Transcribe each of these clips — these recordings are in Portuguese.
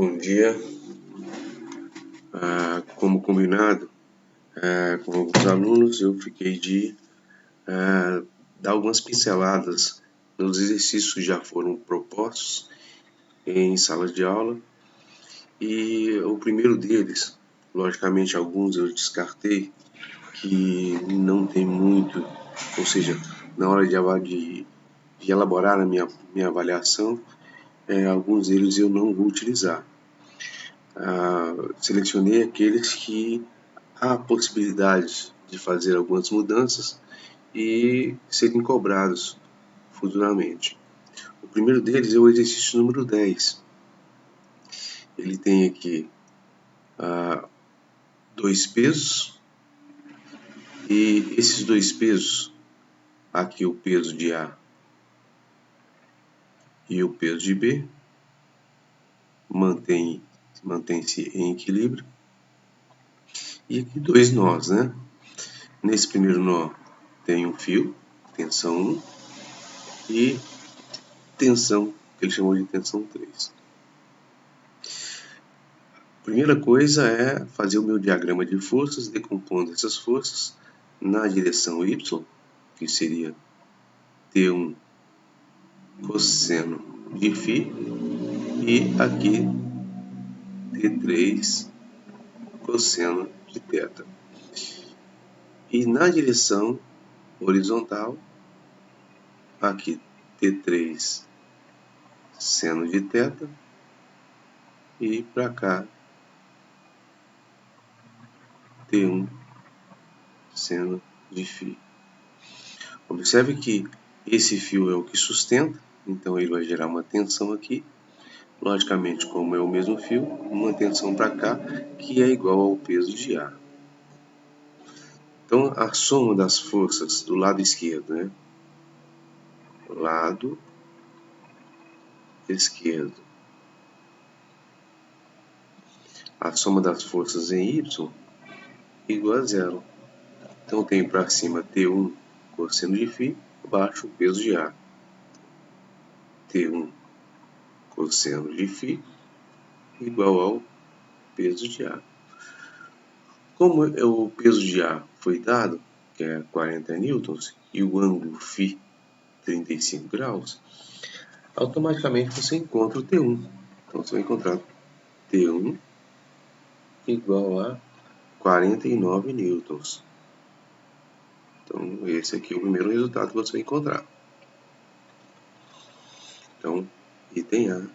Bom dia. Como combinado com alguns alunos, eu fiquei de dar algumas pinceladas nos exercícios que já foram propostos em sala de aula. E o primeiro deles, logicamente alguns eu descartei, que não tem muito, ou seja, na hora de elaborar a minha avaliação, alguns deles eu não vou utilizar. Selecionei aqueles que há possibilidade de fazer algumas mudanças e serem cobrados futuramente. O primeiro deles é o exercício número 10. Ele tem aqui dois pesos, e esses dois pesos, aqui o peso de A e o peso de B, mantém-se em equilíbrio. E aqui dois nós, né? Nesse primeiro nó tem um fio, tensão 1, e tensão, que ele chamou de tensão 3. A primeira coisa é fazer o meu diagrama de forças, decompondo essas forças na direção Y, que seria T1 cosseno de φ, e aqui T3 cosseno de θ. E na direção horizontal, aqui T3 seno de θ, e para cá T1 seno de φ. Observe que esse fio é o que sustenta, então ele vai gerar uma tensão aqui. Logicamente, como é o mesmo fio, uma tensão para cá, que é igual ao peso de A. Então, a soma das forças do lado esquerdo, né? Lado esquerdo. A soma das forças em Y igual a zero. Então, eu tenho para cima T1 cosseno de φ, abaixo o peso de A. T1 cosseno de φ igual ao peso de A. Como o peso de A foi dado, que é 40 newtons, e o ângulo φ 35 graus, automaticamente você encontra o T1. Então você vai encontrar T1 igual a 49 newtons. Então esse aqui é o primeiro resultado que você vai encontrar. Então, item A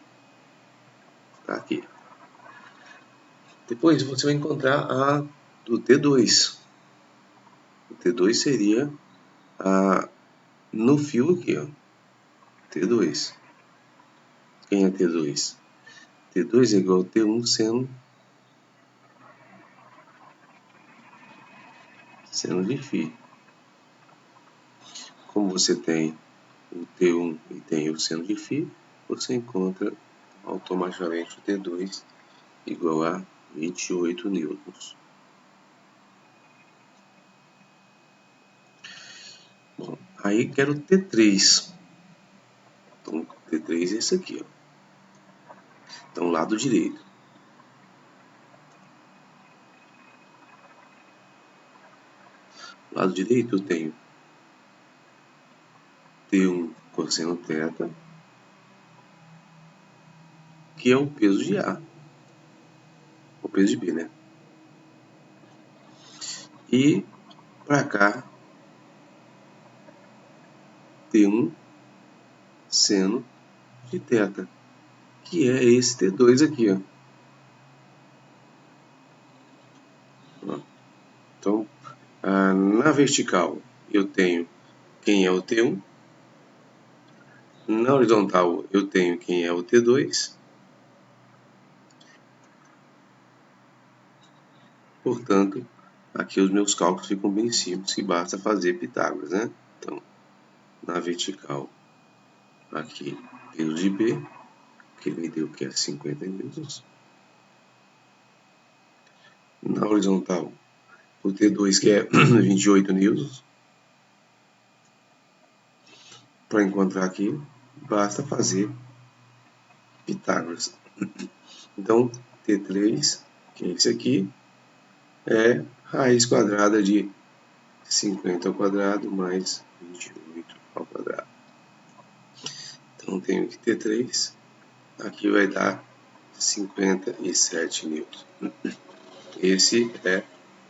está aqui. Depois você vai encontrar o T2. O T2 seria no fio aqui, ó. T2. Quem é T2? T2 é igual a T1 seno de φ. Como você tem o T1 e tem o seno de φ, você encontra automaticamente o T2 igual a 28 newtons. Bom, aí quero o T3. Então, o T3 é esse aqui, ó. Então, lado direito. Lado direito eu tenho T1 cosseno θ, que é o peso de A. O peso de B, né? E para cá, T1 seno de θ, que é esse T2 aqui, ó. Então, na vertical eu tenho quem é o T1, na horizontal eu tenho quem é o T2, portanto, aqui os meus cálculos ficam bem simples, que basta fazer Pitágoras, né? Então, na vertical, aqui, peso de B, que ele me deu que é 50 newtons. Na horizontal, o T2, que é 28 newtons. Para encontrar aqui, basta fazer Pitágoras. Então, T3, que é esse aqui, é raiz quadrada de 50 ao quadrado mais 28 ao quadrado. Então, tenho que T3, aqui vai dar 57 newtons. Esse é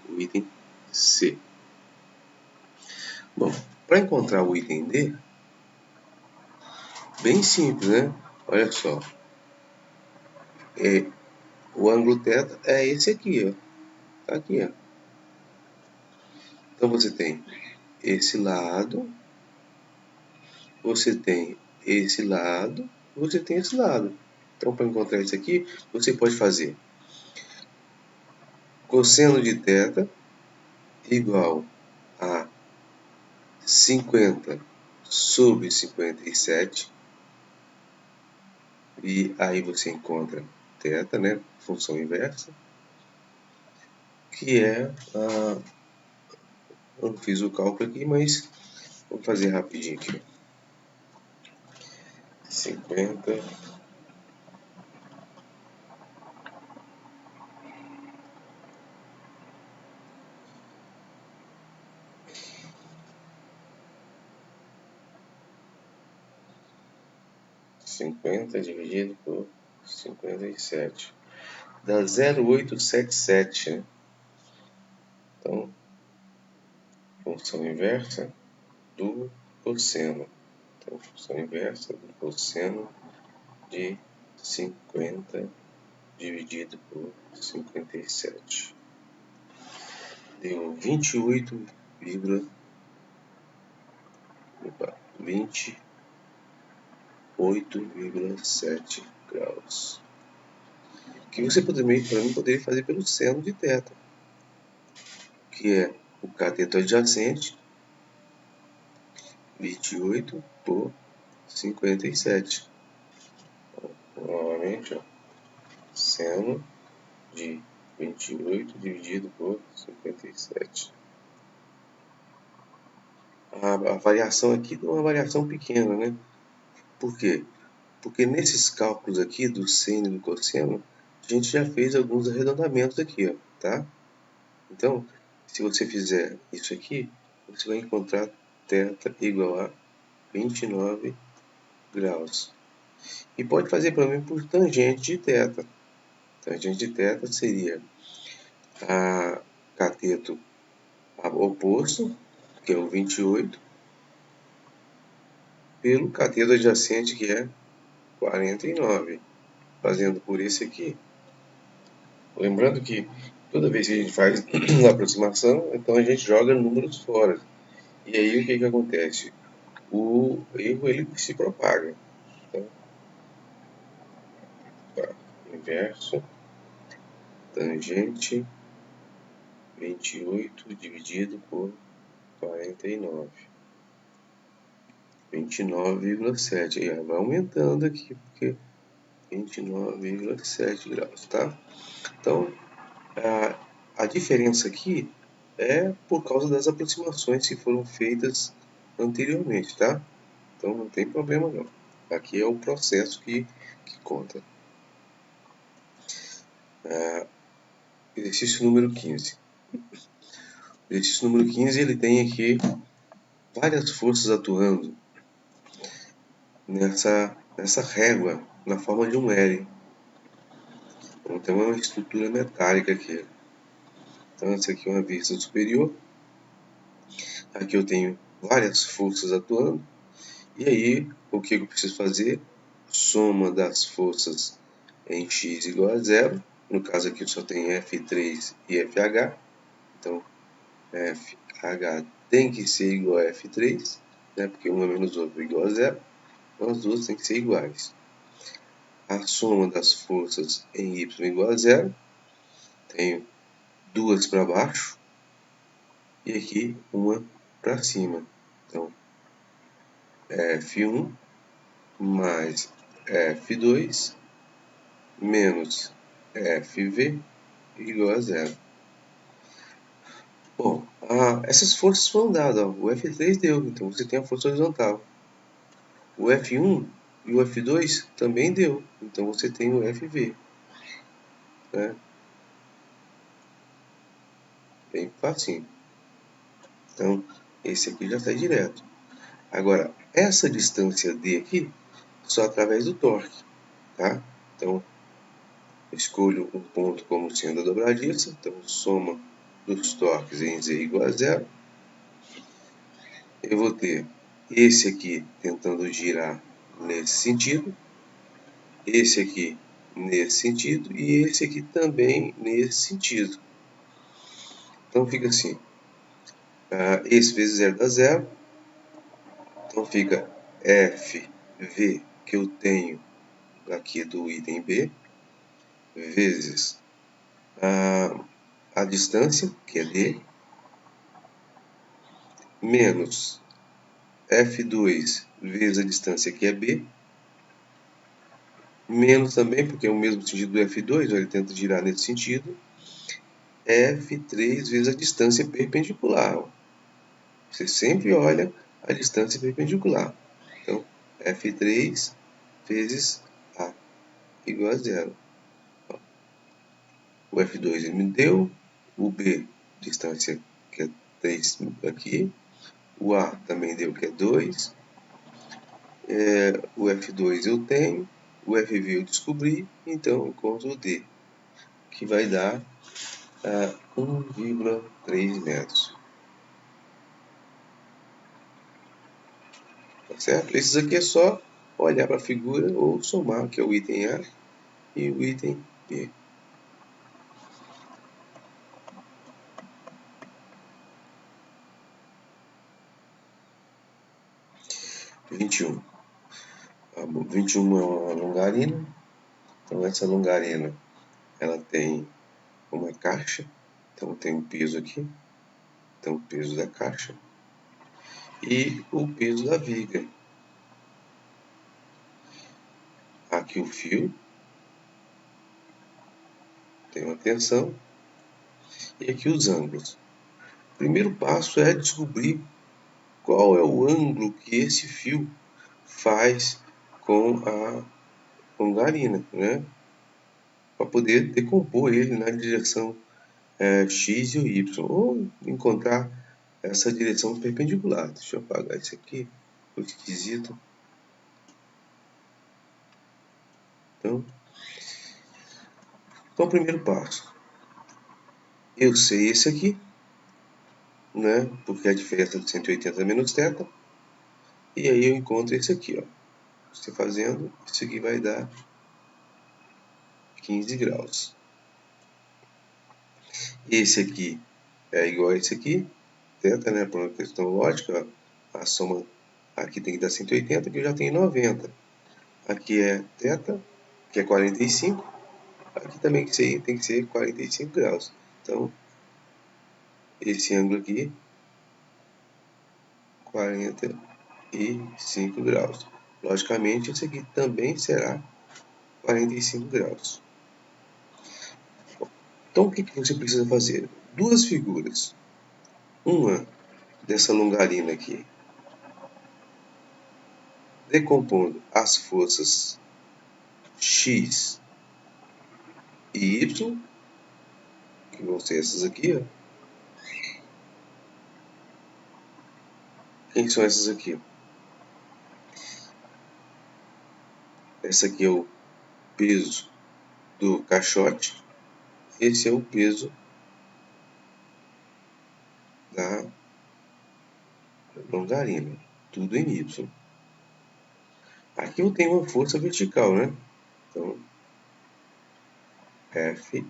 o item C. Bom, para encontrar o item D, bem simples, né? Olha só. O ângulo θ é esse aqui, ó. Tá aqui, ó. Então você tem esse lado, você tem esse lado, você tem esse lado. Então, para encontrar isso aqui, você pode fazer cosseno de θ igual a 50 sobre 57. E aí você encontra θ, né? Função inversa. Que é a... Eu não fiz o cálculo aqui, mas vou fazer rapidinho aqui. 50 dividido por 57 dá 0,877, né? Então, função inversa do cosseno. Então, função inversa do cosseno de 50 dividido por 57. Deu 28,7 graus. Que você poderia fazer pelo seno de θ, que é o cateto adjacente, 28 por 57. Novamente, ó, seno de 28 dividido por 57. A variação aqui é uma variação pequena, né? Por quê? Porque nesses cálculos aqui do seno e do cosseno, a gente já fez alguns arredondamentos aqui, ó, tá? Então, se você fizer isso aqui, você vai encontrar θ igual a 29 graus. E pode fazer para mim por tangente de θ. Tangente de θ seria a cateto oposto, que é o 28, pelo cateto adjacente, que é 49, fazendo por esse aqui. Lembrando que toda vez que a gente faz a aproximação, então a gente joga números fora. E aí o que acontece? O erro ele se propaga. Então, tá. Inverso, tangente 28 dividido por 49. 29,7. Aí vai aumentando aqui, porque 29,7 graus, tá? Então, a diferença aqui é por causa das aproximações que foram feitas anteriormente, tá? Então não tem problema não. Aqui é o processo que conta. Exercício número 15. O exercício número 15 ele tem aqui várias forças atuando nessa régua na forma de um L. Então tem uma estrutura metálica aqui. Então essa aqui é uma vista superior. Aqui eu tenho várias forças atuando. E aí, o que eu preciso fazer? Soma das forças em x igual a 0. No caso aqui eu só tenho F3 e FH. Então, FH tem que ser igual a F3, né? Porque uma menos outra é igual a 0. Então, as duas têm que ser iguais. A soma das forças em y igual a 0. Tenho duas para baixo e aqui uma para cima. Então, F1 mais F2 menos FV igual a 0. Bom, essas forças foram dadas. Ó. O F3 deu, então você tem a força horizontal. O F1 e o F2 também deu. Então você tem o FV. Né? Bem facinho. Então, esse aqui já sai direto. Agora, essa distância D aqui, só através do torque. Tá? Então, eu escolho um ponto como sendo a dobradiça. Então, soma dos torques em Z igual a zero. Eu vou ter esse aqui tentando girar nesse sentido, esse aqui nesse sentido e esse aqui também nesse sentido. Então fica assim, esse vezes zero dá zero, então fica FV que eu tenho aqui do item B, vezes a distância, que é D, menos F2 vezes a distância, que é B, menos também, porque é o mesmo sentido do F2, ele tenta girar nesse sentido, F3 vezes a distância perpendicular. Você sempre olha a distância perpendicular. Então, F3 vezes A igual a zero. O F2 ele me deu, o B, distância que é 3 aqui, o A também deu que é 2, o F2 eu tenho, o FV eu descobri, então eu encontro o D, que vai dar 1,3 metros. Tá certo? Esses aqui é só olhar para a figura ou somar, que é o item A e o item B. 21. A 21 é uma longarina. Então essa longarina ela tem uma caixa. Então tem um peso aqui. Então o peso da caixa. E o peso da viga. Aqui o fio. Tem uma tensão. E aqui os ângulos. O primeiro passo é descobrir qual é o ângulo que esse fio faz com a longarina, né? Para poder decompor ele na direção X e o Y, ou encontrar essa direção perpendicular. Deixa eu apagar isso aqui, ficou esquisito. Então, o primeiro passo. Eu sei esse aqui, né? Porque é a diferença de 180 menos θ. E aí eu encontro esse aqui, ó. Você fazendo, isso aqui vai dar 15 graus. Esse aqui é igual a esse aqui, θ, né? Por uma questão lógica, a soma aqui tem que dar 180, aqui eu já tenho 90. Aqui é θ, que é 45. Aqui também tem que ser 45 graus. Então, esse ângulo aqui, 45 graus. Logicamente, esse aqui também será 45 graus. Então, o que você precisa fazer? Duas figuras. Uma dessa longarina aqui, decompondo as forças X e Y, que vão ser essas aqui, ó. Quem são essas aqui? Essa aqui é o peso do caixote. Esse é o peso da longarina. Tudo em Y. Aqui eu tenho uma força vertical, né? Então, Fy.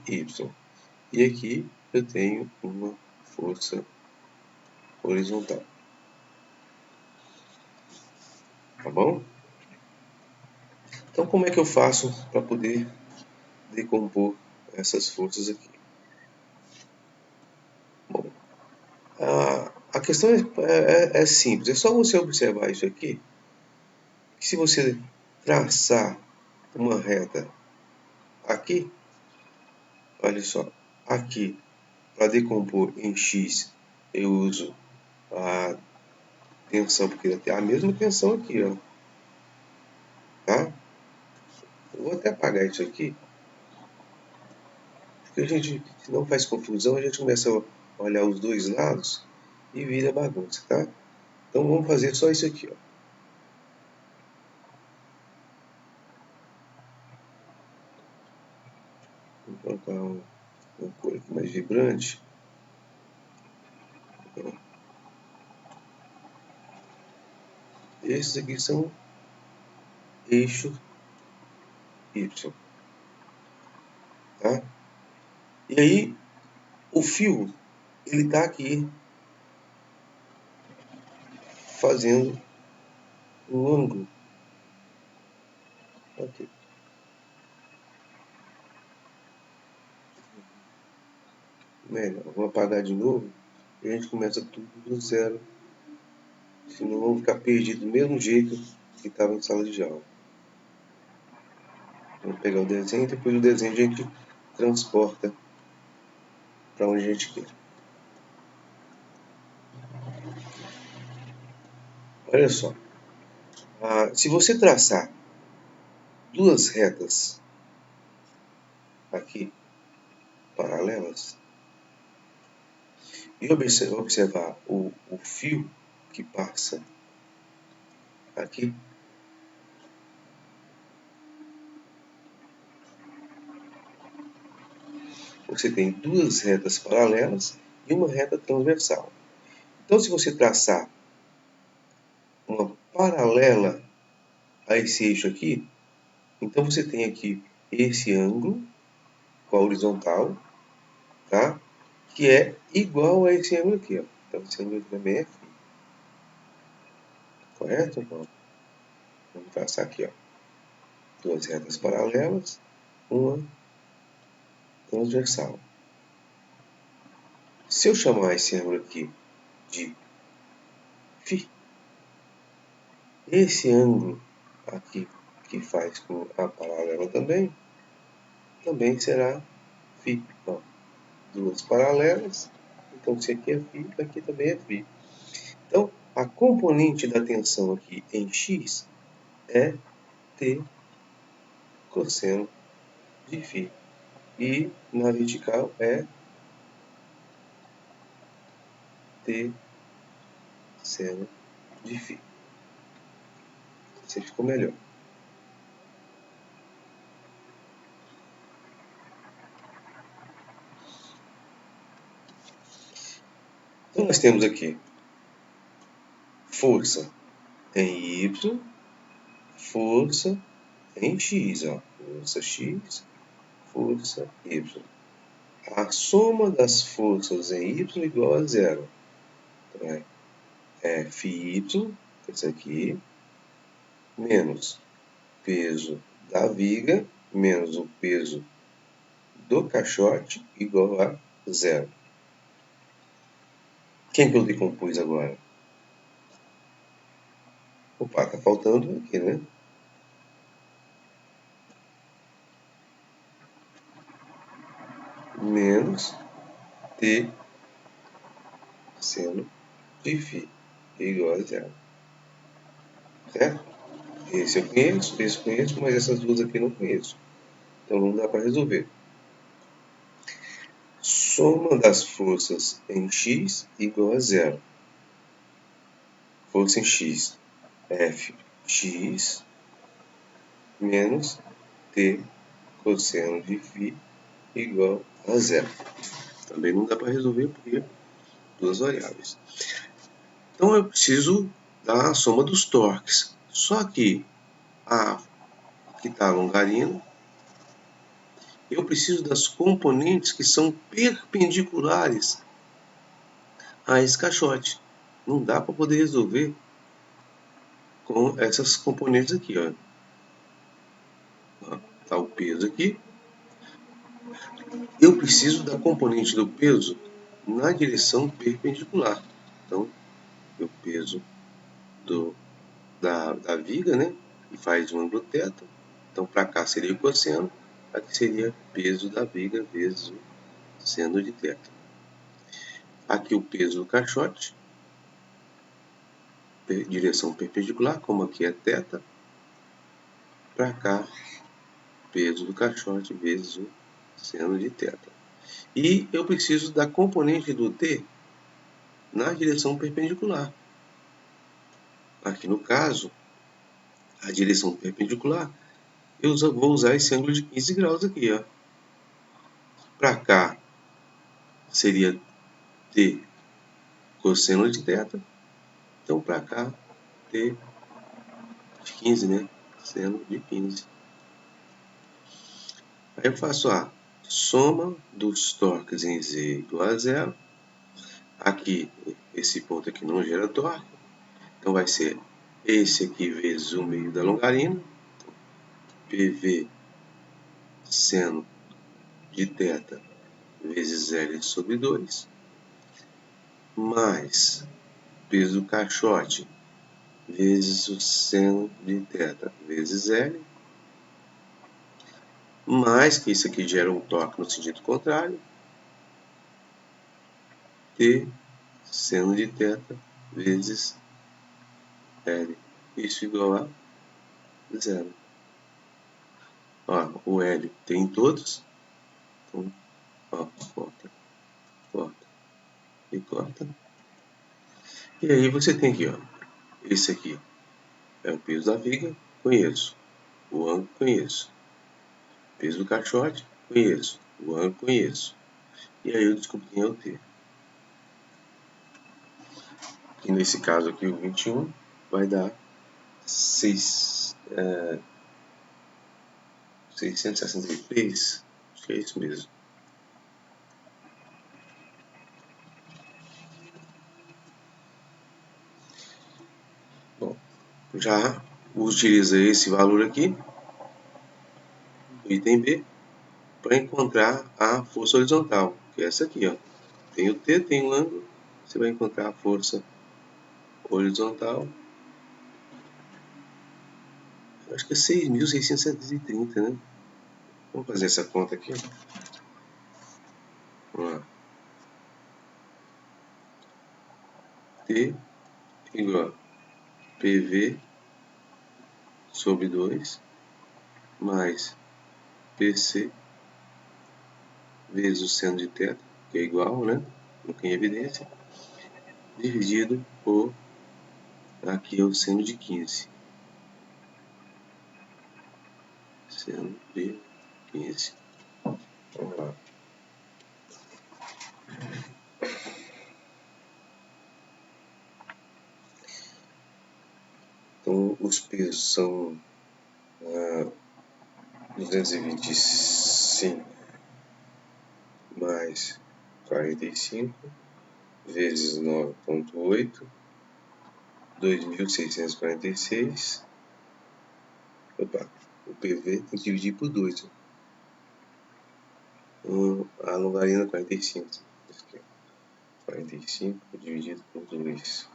E aqui eu tenho uma força horizontal. Tá bom? Então, como é que eu faço para poder decompor essas forças aqui? Bom, a questão é simples. É só você observar isso aqui. Que se você traçar uma reta aqui, olha só, aqui, para decompor em X, eu uso a tensão, porque tem a mesma tensão aqui, ó. tá? Eu vou até apagar isso aqui, porque a gente, se não faz confusão, a gente começa a olhar os dois lados e vira bagunça, tá? Então vamos fazer só isso aqui, ó. Vou colocar uma cor aqui mais vibrante. Esses aqui são eixo Y, tá? E aí, o fio, ele tá aqui fazendo um ângulo. Aqui. Melhor, vou apagar de novo e a gente começa tudo do zero. Senão vamos ficar perdidos do mesmo jeito que estava em sala de aula. Vamos pegar o desenho e depois o desenho a gente transporta para onde a gente quer. Olha só, se você traçar duas retas aqui paralelas e observar o fio que passa aqui, você tem duas retas paralelas e uma reta transversal. Então, se você traçar uma paralela a esse eixo aqui, então você tem aqui esse ângulo com a horizontal, tá? Que é igual a esse ângulo aqui, ó. Então esse ângulo aqui também é φ. Correto? Então, vamos traçar aqui, ó. Duas retas paralelas, uma transversal. Se eu chamar esse ângulo aqui de φ, esse ângulo aqui que faz com a paralela também será φ. Ó, duas paralelas, então se aqui é φ, aqui também é φ. Então, a componente da tensão aqui em x é t cosseno de φ. E na vertical é t seno de φ. Você ficou melhor. Então nós temos aqui força em y, força em x, ó. Força x, força y. A soma das forças em y é igual a zero. Então é φy, esse aqui, menos peso da viga, menos o peso do caixote, igual a zero. Quem que eu decompus agora? Opa, tá faltando aqui, né? Menos t seno de φ igual a zero. Certo? Esse eu conheço, mas essas duas aqui eu não conheço. Então não dá para resolver. Soma das forças em x igual a zero. Força em x, Fx menos t cosseno de φ igual a zero. Também não dá para resolver porque duas variáveis. Então eu preciso da soma dos torques. Só que aqui está a longarina. Eu preciso das componentes que são perpendiculares a esse caixote. Não dá para poder resolver com essas componentes aqui, ó. Tá o peso aqui. Eu preciso da componente do peso na direção perpendicular. Então, o peso da viga, né? Que faz um ângulo θ. Então, para cá seria o cosseno, aqui seria peso da viga vezes o seno de θ. Aqui o peso do caixote, direção perpendicular, como aqui é θ. para cá, peso do caixote vezes o seno de θ. E eu preciso da componente do t na direção perpendicular. Aqui no caso, a direção perpendicular, eu vou usar esse ângulo de 15 graus aqui, ó. Para cá seria t cosseno de θ. Então, para cá, t de 15, né? Seno de 15. Aí eu faço a soma dos torques em Z igual a zero. Aqui, esse ponto aqui não gera torque. Então, vai ser esse aqui vezes o meio da longarina. PV seno de θ vezes L sobre 2. Mais peso do caixote vezes o seno de θ vezes L. Mais que isso aqui gera um torque no sentido contrário. T seno de θ vezes L. Isso igual a zero. Ó, o L tem em todos. Então, ó, corta, corta e corta. E aí você tem aqui, ó. Esse aqui é o peso da viga, conheço. O ângulo, conheço. Peso do caixote, conheço. O ângulo, conheço. E aí eu descubro quem é o T. Que nesse caso aqui, o 21, vai dar 663. Acho que é isso mesmo. Bom, já utiliza esse valor aqui, do item B, para encontrar a força horizontal, que é essa aqui, ó. Tem o T, tem o ângulo, você vai encontrar a força horizontal. Acho que é 6.630, né? Vamos fazer essa conta aqui. Vamos lá. T igual a PV sobre 2 mais PC vezes o seno de θ, que é igual, né? Não tem evidência, dividido por, aqui é o seno de 15. Seno de 15. Vamos lá. Então, os pesos são 225 mais 45 vezes 9,8, 2.646. Opa, o PV tem que dividir por 2. A longarina 45. 45 dividido por 2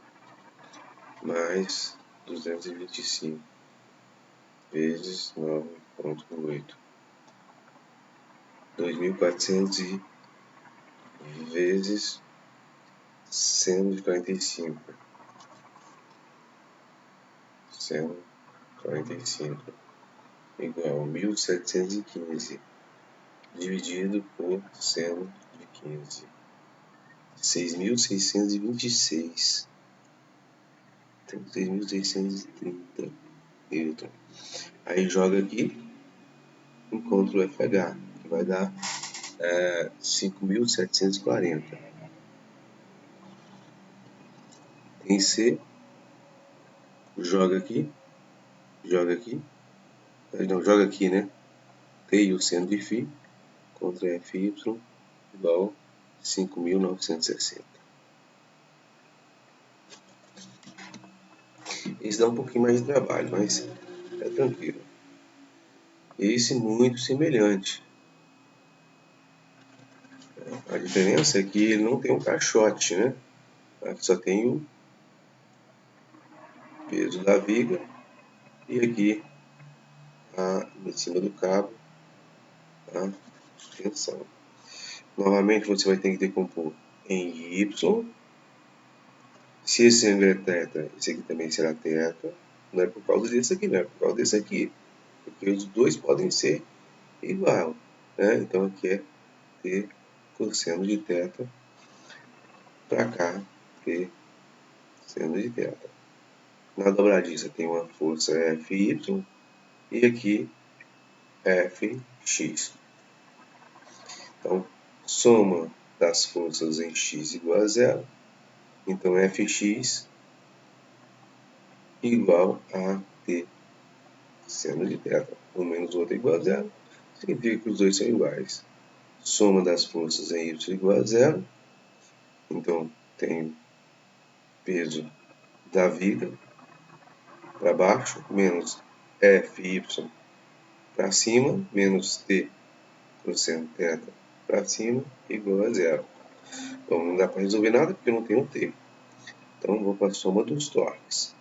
mais 225 vezes 9,8. 2.400 vezes seno de 45. Seno 45 igual a 1.715 dividido por seno de 15. 6.626. Então, 6.630 Newton. Aí joga aqui, encontra o FH, que vai dar 5.740. Em C, joga aqui, não, joga aqui, né? T e o seno de φ contra FY igual a 5.960. Esse dá um pouquinho mais de trabalho, mas é tranquilo. Esse muito semelhante. A diferença é que ele não tem um caixote, né? Aqui só tem o peso da viga e aqui em cima do cabo a tensão. Novamente você vai ter que decompor em Y. Se esse ângulo é θ, esse aqui também será θ. Não é por causa desse aqui, não é por causa desse aqui. porque os dois podem ser igual, né? Então aqui é T cosseno de θ, para cá T seno de θ. Na dobradiça tem uma força Fy e aqui Fx. Então, soma das forças em x igual a zero. Então, Fx igual a T seno de θ. Um menos o outro é igual a zero. Significa que os dois são iguais. Soma das forças em y igual a zero. Então, tenho peso da viga para baixo, menos Fy para cima, menos T cosseno θ para cima, igual a zero. Então, não dá para resolver nada porque não tem um T. Então, vou para a soma dos torques.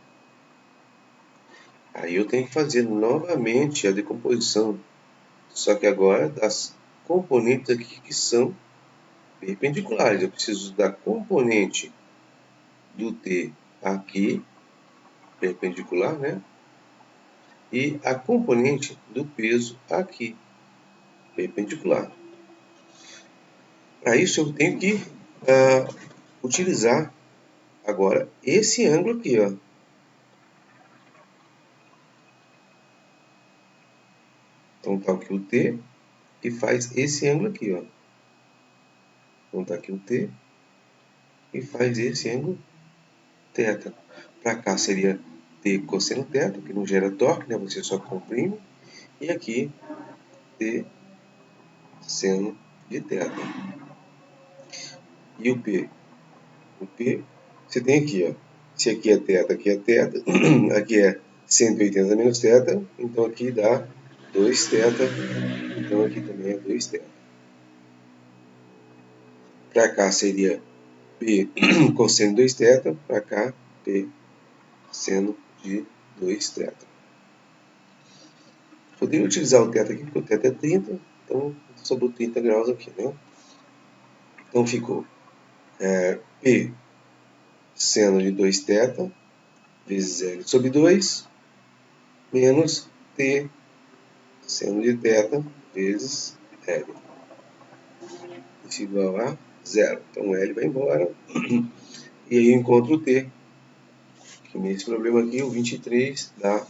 Aí eu tenho que fazer novamente a decomposição, só que agora das componentes aqui que são perpendiculares. Eu preciso da componente do T aqui, perpendicular, né? E a componente do peso aqui, perpendicular. Para isso eu tenho que utilizar agora esse ângulo aqui, ó. Então tá aqui o T que faz esse ângulo aqui, ó. Então tá aqui o T e faz esse ângulo θ. Para cá seria T cosseno θ, que não gera torque, né? Você só comprime. E aqui T seno de θ. E o P? O P você tem aqui, ó. Se aqui é θ, aqui é θ, aqui é 180 menos θ, então aqui dá 2θ, então aqui também é 2θ. Para cá seria P cosseno de 2θ, para cá P seno de 2θ. Poderia utilizar o θ aqui, porque o θ é 30, então sobrou 30 graus aqui, né? Então ficou P seno de 2θ vezes L sobre 2 menos T seno de θ vezes L. Isso igual a zero. Então L vai embora. E aí eu encontro o T, que nesse problema aqui, o 23 dá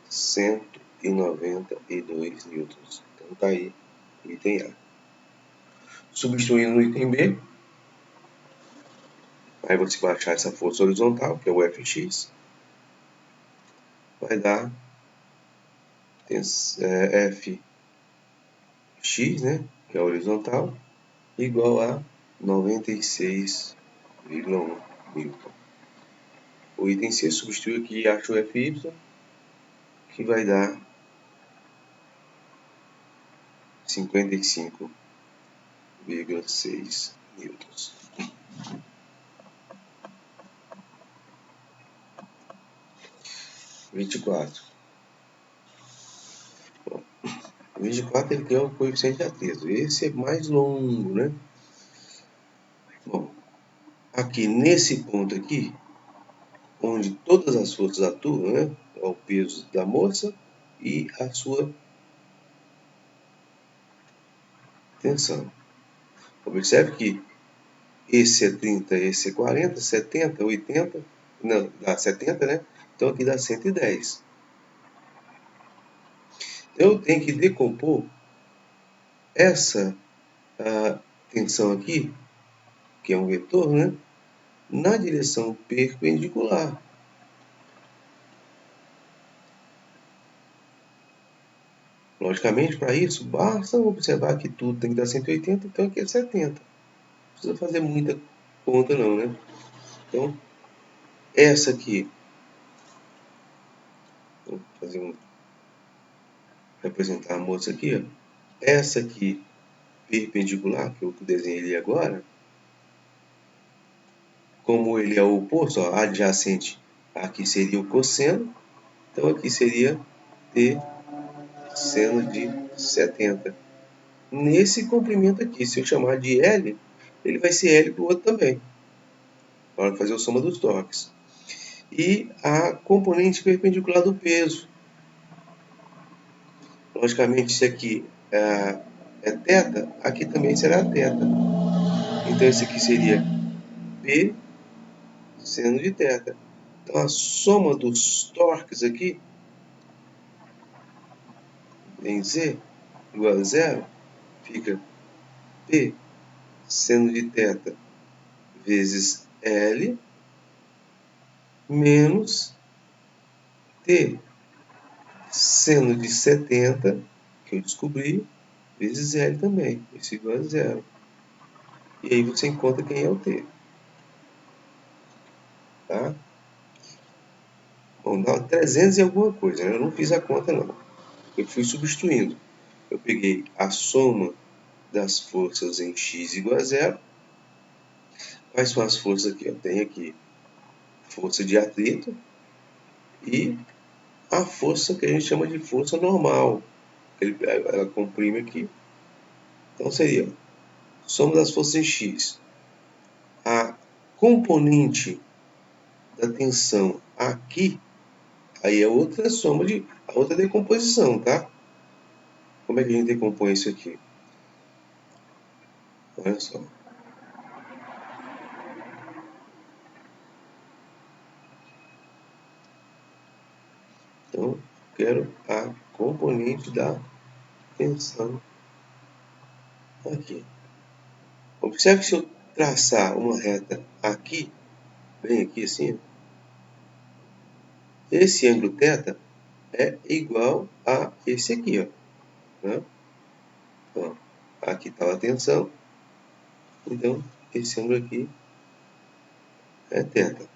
192 newtons. Então tá aí o item A. Substituindo no item B, aí você vai achar essa força horizontal, que é o Fx. Vai dar Fx, né, que é a horizontal, igual a 96,1 newton. O item C substitui aqui e acha o Fy, que vai dar 55,6 newtons. Bom, 24 ele tem um coeficiente de atrito. Esse é mais longo, né? Bom, aqui nesse ponto aqui, onde todas as forças atuam, né? É o peso da moça e a sua tensão. Observe que esse é 30, esse é 40, 70, 80, não, dá 70, né? Então aqui dá 110. Então eu tenho que decompor essa tensão aqui, que é um vetor, né? Na direção perpendicular. Logicamente, para isso, basta observar que tudo tem que dar 180, então aqui é 70. Não precisa fazer muita conta não, né? Então, essa aqui, vou fazer representar a moça aqui, ó. Essa aqui, perpendicular, que eu desenhei ali agora, como ele é o oposto, ó, adjacente, aqui seria o cosseno, então aqui seria T seno de 70. Nesse comprimento aqui, se eu chamar de L, ele vai ser L para o outro também, para fazer a soma dos torques. E a componente perpendicular do peso. Logicamente, se aqui é θ, aqui também será θ. Então, esse aqui seria P seno de θ. Então, a soma dos torques aqui em Z igual a zero, fica P seno de θ vezes L menos T seno de 70, que eu descobri, vezes L também, isso igual a zero. E aí você encontra quem é o T. Tá? Bom, dá 300 e alguma coisa, né? Eu não fiz a conta não. Eu fui substituindo. Eu peguei a soma das forças em x igual a zero. Quais são as forças aqui? Eu tenho aqui força de atrito e a força que a gente chama de força normal. Ela comprime aqui. Então seria soma das forças em x. A componente da tensão aqui, aí é outra soma de a outra decomposição, tá? Como é que a gente decompõe isso aqui? Olha só. Então, quero a componente da tensão aqui. Observe que se eu traçar uma reta aqui, bem aqui assim, esse ângulo θ é igual a esse aqui, ó. Né? Então, aqui está a tensão. Então, esse ângulo aqui é θ.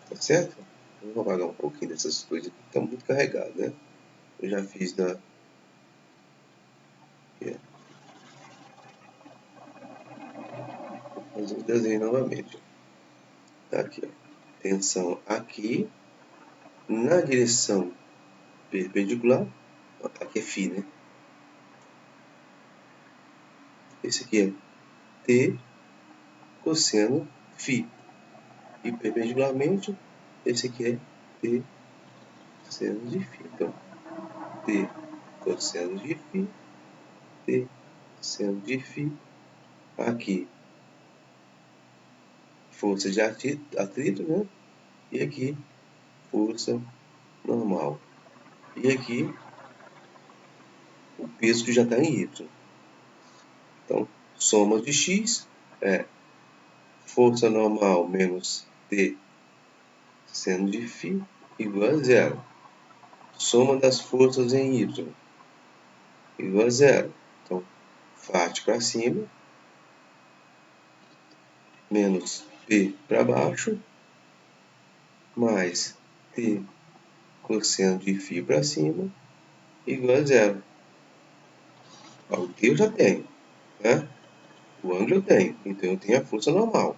Tá certo? Vamos apagar um pouquinho dessas coisas aqui, que está muito carregado, né? Eu já fiz da... Vou fazer o desenho novamente. Tá aqui, ó. Tensão aqui, na direção perpendicular. Aqui é φ, né? Esse aqui é T cosseno φ. E perpendicularmente, esse aqui é T cosseno de φ. Então, T cosseno de φ, T cosseno de φ. Aqui, força de atrito, né? E aqui, força normal. E aqui, o peso que já está em Y. Então, soma de x é força normal menos T seno de φ igual a zero. Soma das forças em Y igual a zero. Então, parte para cima, menos P para baixo, mais T cosseno de φ para cima, igual a zero. O T eu já tenho, né? O ângulo eu tenho, então eu tenho a força normal.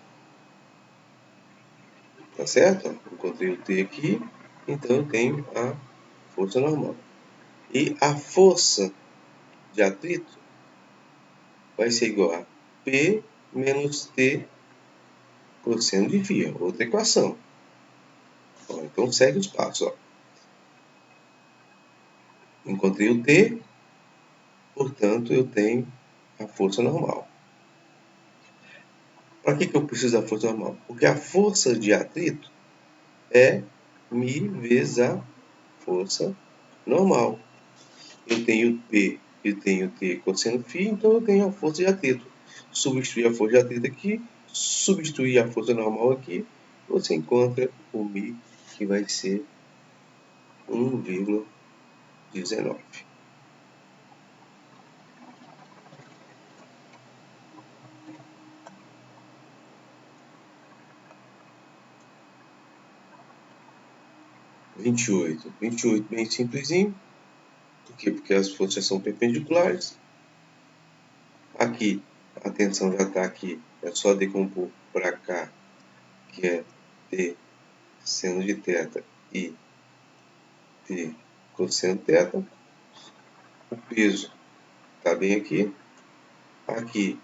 Tá certo? Encontrei o T aqui, então eu tenho a força normal. E a força de atrito vai ser igual a P menos T cosseno de φ, outra equação. Ó, então segue os passos. Ó. Encontrei o T, portanto eu tenho a força normal. Para que eu preciso da força normal? Porque a força de atrito é μ vezes a força normal. Eu tenho P e tenho T cosseno φ, então eu tenho a força de atrito. Substituir a força de atrito aqui, substituir a força normal aqui, você encontra o μ, que vai ser 1,19. Vinte e oito bem simplesinho. Por quê? Porque as forças são perpendiculares. Aqui, a tensão já está aqui. É só decompor para cá, que é T seno de θ e T cosseno θ. O peso está bem aqui. Aqui,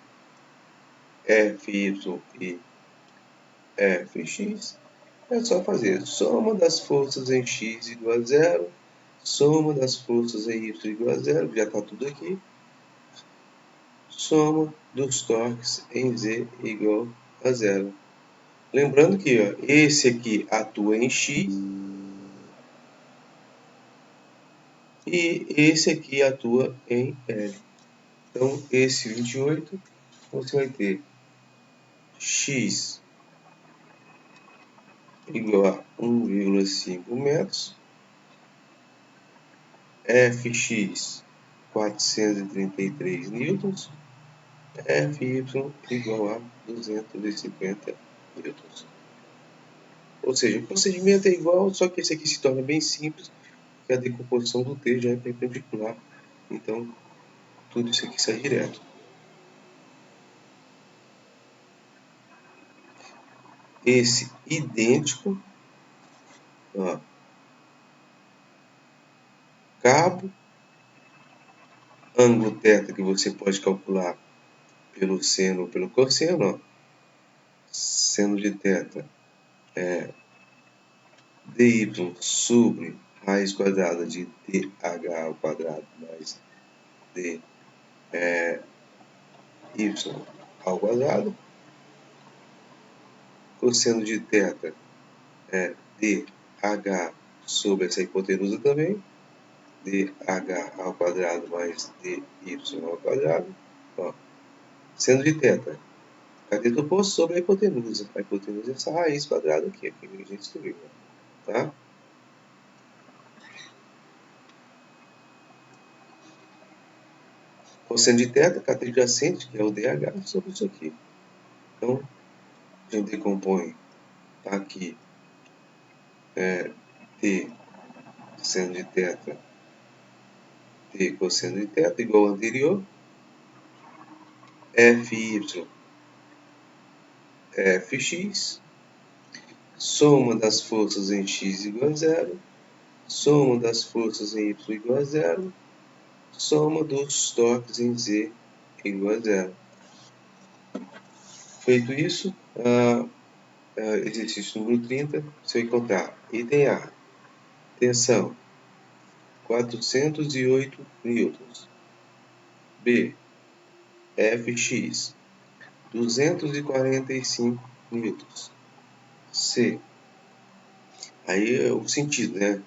Fy e Fx. É só fazer soma das forças em x igual a zero, Soma das forças em Y igual a zero, já está tudo aqui. Soma dos torques em Z igual a zero. Lembrando que ó, esse aqui atua em X e esse aqui atua em L. Então, esse 28, você vai ter X igual a 1,5 metros, Fx 433 newtons, Fy igual a 250 newtons. Ou seja, o procedimento é igual, só que esse aqui se torna bem simples, porque a decomposição do T já é perpendicular. Então, tudo isso aqui sai direto. Esse idêntico, ó, cabo, ângulo θ que você pode calcular pelo seno ou pelo cosseno, ó. Seno de θ é dy sobre raiz quadrada de dh ao quadrado mais dy ao quadrado. Cosseno de θ é dh sobre essa hipotenusa também, dh ao quadrado mais dy ao quadrado. Ó. Seno de θ, cateto oposto sobre a hipotenusa. A hipotenusa é essa raiz quadrada aqui que a gente escreveu. Tá? Cosseno de θ, cateto adjacente, que é o dh, sobre isso aqui. Então, a gente decompõe aqui t seno de θ, t cosseno de θ, igual ao anterior. Fy, fx, soma das forças em x igual a zero, soma das forças em y igual a zero, soma dos torques em z igual a zero. Feito isso, exercício número 30, você vai encontrar item A, tensão 408 newtons. B, Fx 245 newtons. C, aí é o sentido, né?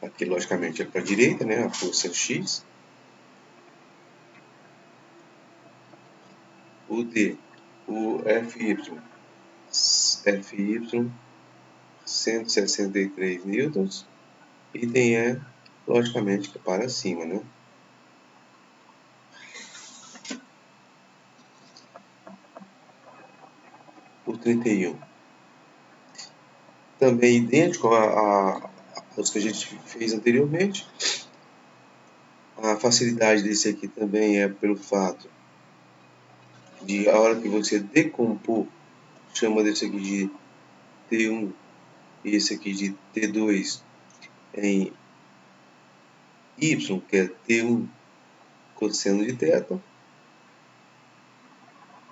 Aqui, logicamente, é para a direita, né? A força X. O D, o Fy 163 newtons. Item E, logicamente, que é para cima, né? O 31. Também idêntico aos que a gente fez anteriormente. A facilidade desse aqui também é pelo fato de a hora que você decompor, chama desse aqui de T1 e esse aqui de T2 em Y, que é T1 cosseno de θ,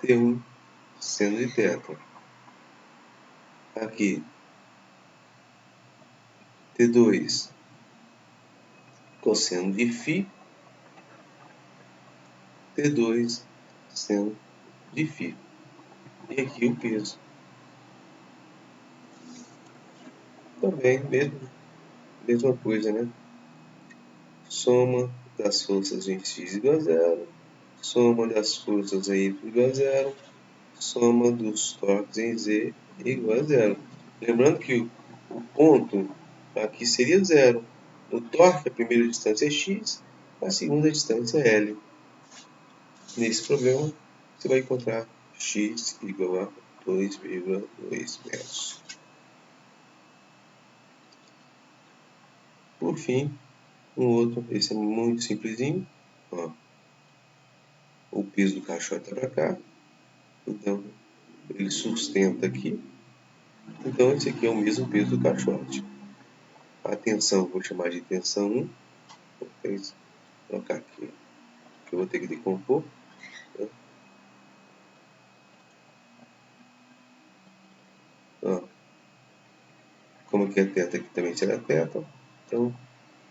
T1 seno de θ. Aqui, T2 cosseno de φ, T2 seno de φ. E aqui o peso. Também, mesma coisa, né? Soma das forças em x igual a zero, soma das forças em y igual a zero, soma dos torques em z igual a zero. Lembrando que o ponto aqui seria zero. O torque, a primeira distância é x, a segunda distância é L. Nesse problema, você vai encontrar x igual a 2,2 metros. Por fim, um outro, esse é muito simplesinho. Ó. O peso do caixote está para cá. Então, ele sustenta aqui. Então, esse aqui é o mesmo peso do caixote. A tensão, vou chamar de tensão 1. Vou colocar aqui, que eu vou ter que decompor. Ó. Como aqui é θ, aqui também será θ. Então,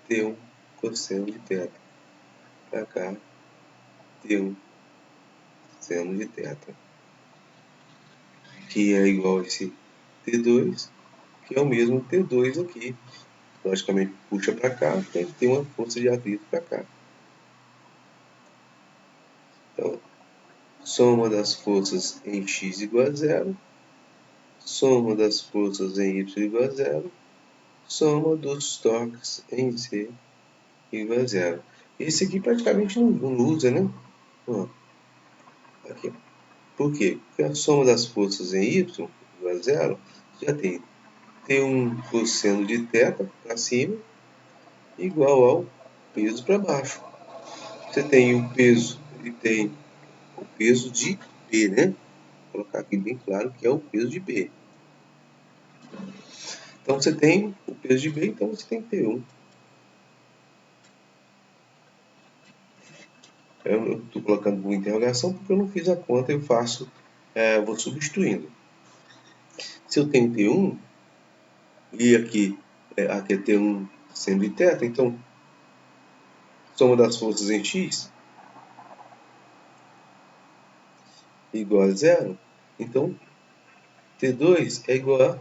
T1 cosseno de θ. Para cá, T1 seno de θ. Que é igual a esse T2, que é o mesmo T2 aqui. Logicamente, puxa para cá, tem que ter uma força de atrito para cá. Então, soma das forças em x igual a 0, soma das forças em y igual a 0, soma dos torques em z igual a 0. Esse aqui praticamente não usa, né? Ó, aqui. Por quê? Porque a soma das forças em y igual a 0, já tem T1 cosseno de θ para cima igual ao peso para baixo. Você tem o peso, ele tem o peso de B, né? Vou colocar aqui bem claro que é o peso de B. Então você tem o peso de B, então você tem T1. Eu estou colocando uma interrogação porque eu não fiz a conta, eu faço, vou substituindo. Se eu tenho T1, e aqui é T1 sendo de θ, então soma das forças em x igual a 0, então T2 é igual a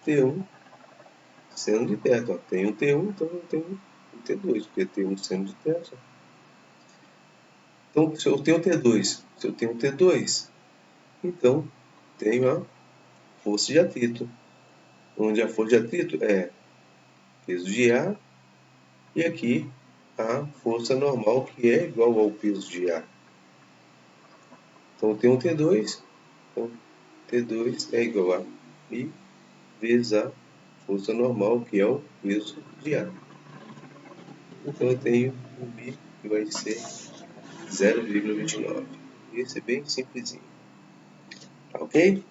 T1 seno de θ. Ó, tenho T1, então eu tenho o T2, porque T1 seno de θ. Então, se eu tenho T2, então tenho a força de atrito, onde a força de atrito é peso de A, e aqui a força normal, que é igual ao peso de A. Então eu tenho T2, então T2 é igual a I vezes a força normal, que é o peso de A. Então eu tenho o B, que vai ser 0,29. Esse é bem simplesinho. Ok?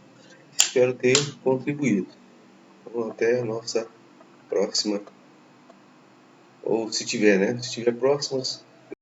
Espero ter contribuído. Então, até a nossa próxima. Ou se tiver, né? Se tiver próximas,